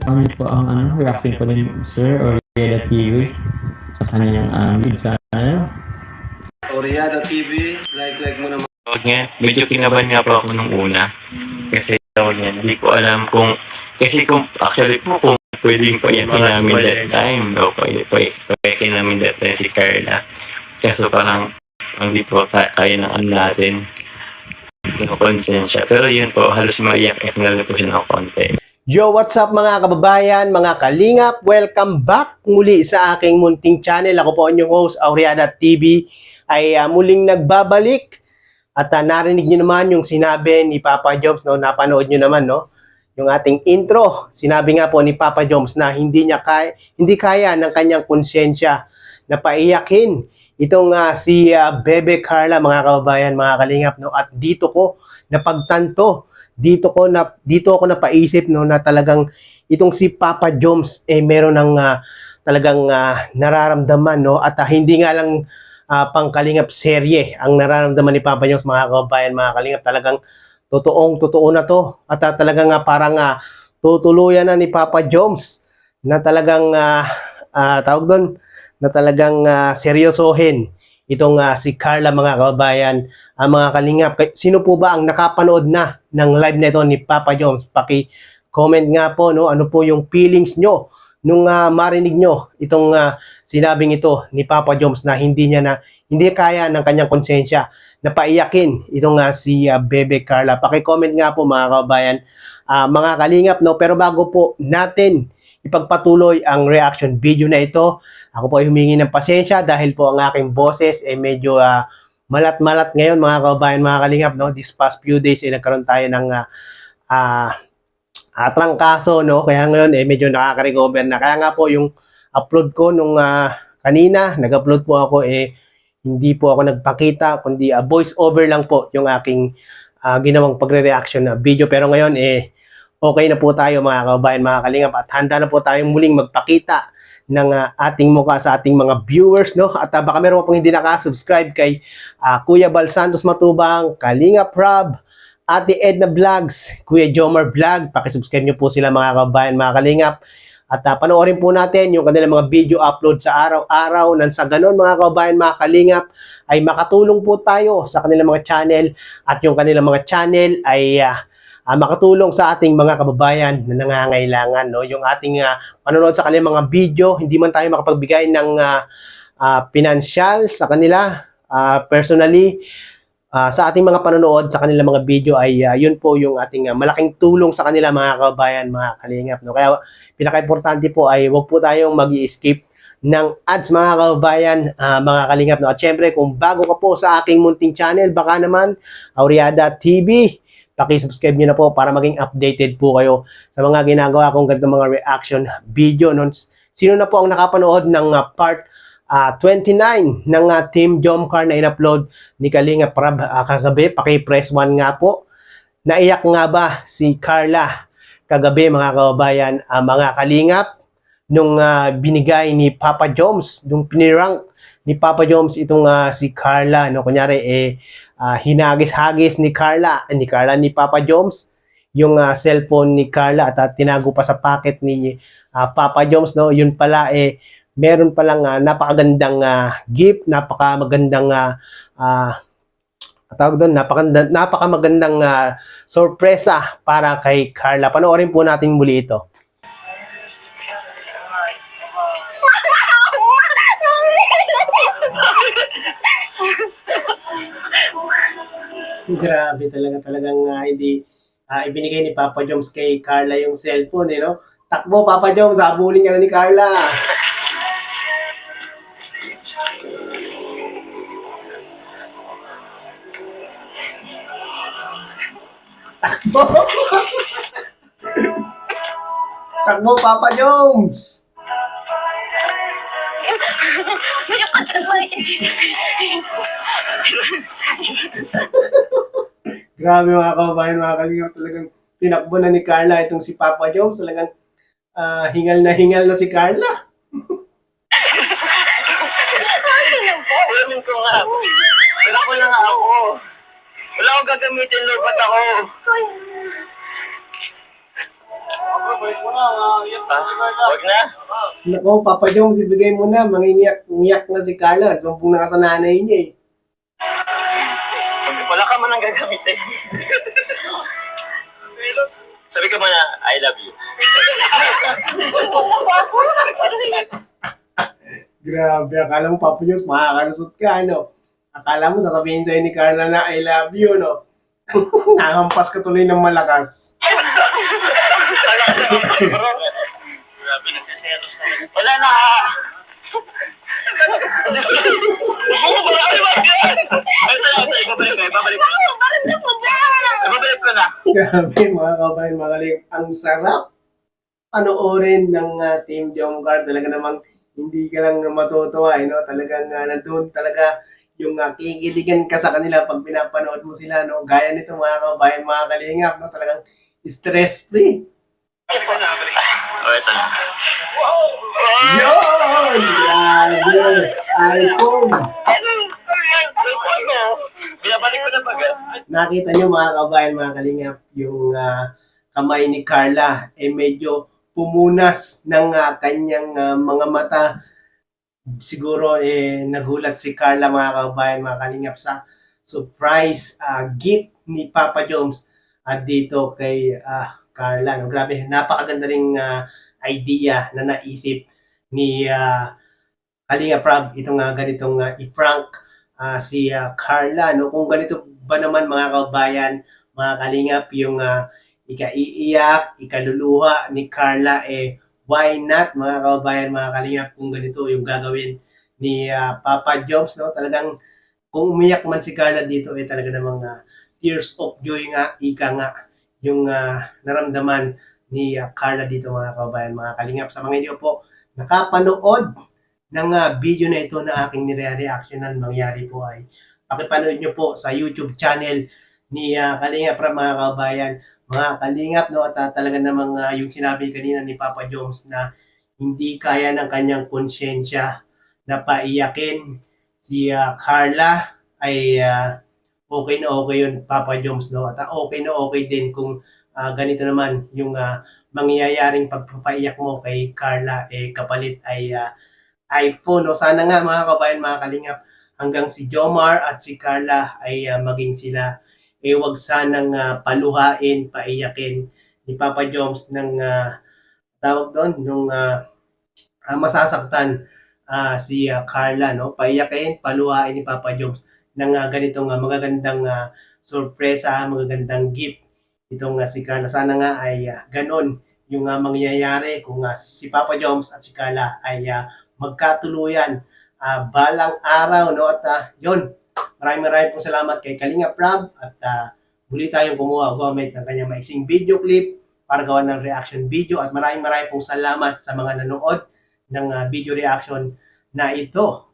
Ano po ang reaction po ni Sir Oriada TV sa kanyang lead sa Oriada TV, like mo naman. Medyo kinabahan nga po ako nung una. Kasi tawag niya, hindi ko alam kung, kasi kung actually po kung pwedeng payakin namin that time, o payakin namin that time si Carla. Kaso parang, hindi po kaya ng ano natin, ng konsensya. Pero yun po, halos maiyak-iyak na rin po siya ng konti. Yo, what's up mga kababayan, mga kalingap? Welcome back muli sa aking munting channel. Ako po ang inyong host, Oriada TV, ay muling nagbabalik. At narinig nyo naman yung sinabi ni Papa Joms, no? Napanood nyo naman, no? Yung ating intro. Sinabi nga po ni Papa Joms na hindi kaya ng kanyang konsensya na paiyakin itong si Bebe Carla, mga kababayan, mga kalingap, no? At dito ko napagtanto, dito ako napaisip, no, na talagang itong si Papa Joms meron ng talagang nararamdaman, no, at hindi nga lang pangkalingap serye ang nararamdaman ni Papa Joms, mga kababayan, mga kalingap. Talagang totoo na to, at talagang parang tutuluyan na ni Papa Joms na talagang tawag doon, na talagang seryosohin itong si Carla, mga kababayan, mga kalingap. Sino po ba ang nakapanood na ng live na ito ni Papa Joms? Paki-comment nga po, no, ano po yung feelings nyo nung marinig nyo itong sinabing ito ni Papa Joms na hindi kaya ng kanyang konsensya na paiyakin itong si Bebe Carla. Paki-comment nga po, mga kababayan, mga kalingap, no. Pero bago po natin ipagpatuloy ang reaction video na ito, ako po ay humingi ng pasensya dahil po ang aking boses medyo malat-malat ngayon, mga kababayan, mga kalingap, no. This past few days nagkaroon tayo ng trangkaso, no. Kaya ngayon medyo nakaka-recover na. Kaya nga po yung upload ko nung kanina, nag-upload po ako hindi po ako nagpakita, kundi voice over lang po yung aking ginawang pagre-reaction na video. Pero ngayon okay na po tayo, mga kababayan, mga kalingap, at handa na po tayong muling magpakita ng ating mukha sa ating mga viewers, no. At baka meron pong hindi nakasubscribe kay Kuya Bal Santos Matubang, Kalingap Rob, Ate Edna Vlogs, Kuya Jomar Vlog. Pakisubscribe nyo po sila, mga kababayan, mga kalingap. At panoorin po natin yung kanilang mga video upload sa araw-araw, nang sa ganon, mga kababayan, mga kalingap, ay makatulong po tayo sa kanilang mga channel, at yung kanilang mga channel ay makatulong sa ating mga kababayan na nangangailangan, no. Yung ating panonood sa kanilang mga video, hindi man tayo makapagbigay ng pinansyal sa kanila personally, sa ating mga panonood sa kanilang mga video ay yun po yung ating malaking tulong sa kanila, mga kababayan, mga kalingap, no. Kaya pinaka-importante po ay huwag po tayong mag-i-skip ng ads, mga kababayan, mga kalingap, no. At syempre, kung bago ka po sa aking munting channel, baka naman Oriada TV, paki-subscribe nyo na po para maging updated po kayo sa mga ginagawa kong ganitong mga reaction video, no. Sino na po ang nakapanood ng part 29 ng Team Jomcar na in-upload ni Kalingap Rob kagabi? Paki-press 1 nga po. Naiyak nga ba si Carla kagabi, mga kababayan, mga kalingap, nung binigay ni Papa Joms, nung pinirank ni Papa Joms itong si Carla, no. Kunyari hinagis-hagis ni Papa Joms yung cellphone ni Carla, at tinago pa sa pocket ni Papa Joms, no. Yun pala meron palang napakagandang gift, napakamagandang tawag doon, napakamagandang sorpresa para kay Carla. Panoorin po natin muli ito. Grabe talagang hindi ibinigay ni Papa Joms kay Carla yung cellphone, no. Takbo, Papa Joms, habulin ka na ni Carla. Takbo. Takbo, Papa Joms. Grabe, mga kababayan, mga kalingap, talagang tinakbo na ni Carla itong si Papa Joms. Talagang hingal na si Carla. Kunin ko nga. Wala ko na nga ako. Wala akong gagamitin, Lord. Ba't ako? Balik mo na. Huwag na. Nako, Papa Jones, ibigay mo na. Mangingiyak na si Carla. Sumpong na ka sa nanay niya eh. Wala ka man ang gagamitin. Sabi ka muna, I love you. Grabe, akala mo Papa Jones, makakalusot ka, ano? Akala mo sasabihin sa'yo ni Carla na I love you, no? Nahampas ka tuloy ng malakas. Grabe, nagsiselos ka. Wala na. Ibabalik ko na. Grabe, mga kabayan, mga kalingap. Ang sarap panoorin ng Team Jomcar. Talaga namang hindi ka lang matutuwa, no? Talagang nandun talaga yung kikiligan ka sa kanila pag pinapanood mo sila, no? Gaya nito, mga kabayan, mga kalingap, no? Talagang stress-free. Oh, ito na. Yun! Grabe! iPhone! Binabalik ko na pag... Nakita nyo, mga kabayan, mga kalingap, yung kamay ni Carla, medyo pumunas ng kanyang mga mata. Siguro nagulat si Carla, mga kabayan, mga kalingap, sa surprise gift ni Papa Jones dito kay Carla. No? Grabe, napakaganda ring idea na naisip ni Kalinga Prab itong ganitong i-prank si Carla. No? Kung ganito ba naman, mga kabayan, mga kalingap, yung ikaiiyak, ikaluluha ni Carla, why not, mga kabayan, mga kalingap, kung ganito yung gagawin ni Papa Jones, no? Talagang kung umiyak man si Carla dito, talaga namang tears of joy nga, ika nga, yung naramdaman ni Carla dito, mga kabayan, mga kalingap. Sa mga hindi po nakapanood ng video na ito na aking nire-reactionan, mangyari po ay pakipanood nyo po sa YouTube channel ni Kalingap, mga kabayan, mga kalingap, no? At talaga namang yung sinabi kanina ni Papa Jones na hindi kaya ng kanyang konsyensya na paiyakin si Carla, ay okay na okay yun, Papa Jones, no? At okay na okay din kung ganito naman yung mangyayaring pagpapaiyak mo kay Carla, kapalit ay iPhone, no? Sana nga, mga kabayan, mga kalingap, hanggang si Jomar at si Carla ay maging sila, wag sanang paluhain, paiyakin ni Papa Jones ng tawag doon, nung masasaktan si Carla, no? Paiyakin, paluhain ni Papa Jones ng ganitong magagandang sorpresa, magagandang gift itong si Carla. Sana nga ay ganon yung mangyayari kung si Papa Jones at si Carla ay magkatuluyan balang araw, no? At yun, maraming pong salamat kay Kalinga Prab at muli tayong gumamit ng kanyang maiksing video clip para gawa ng reaction video, at maraming pong salamat sa mga nanood ng video reaction na ito.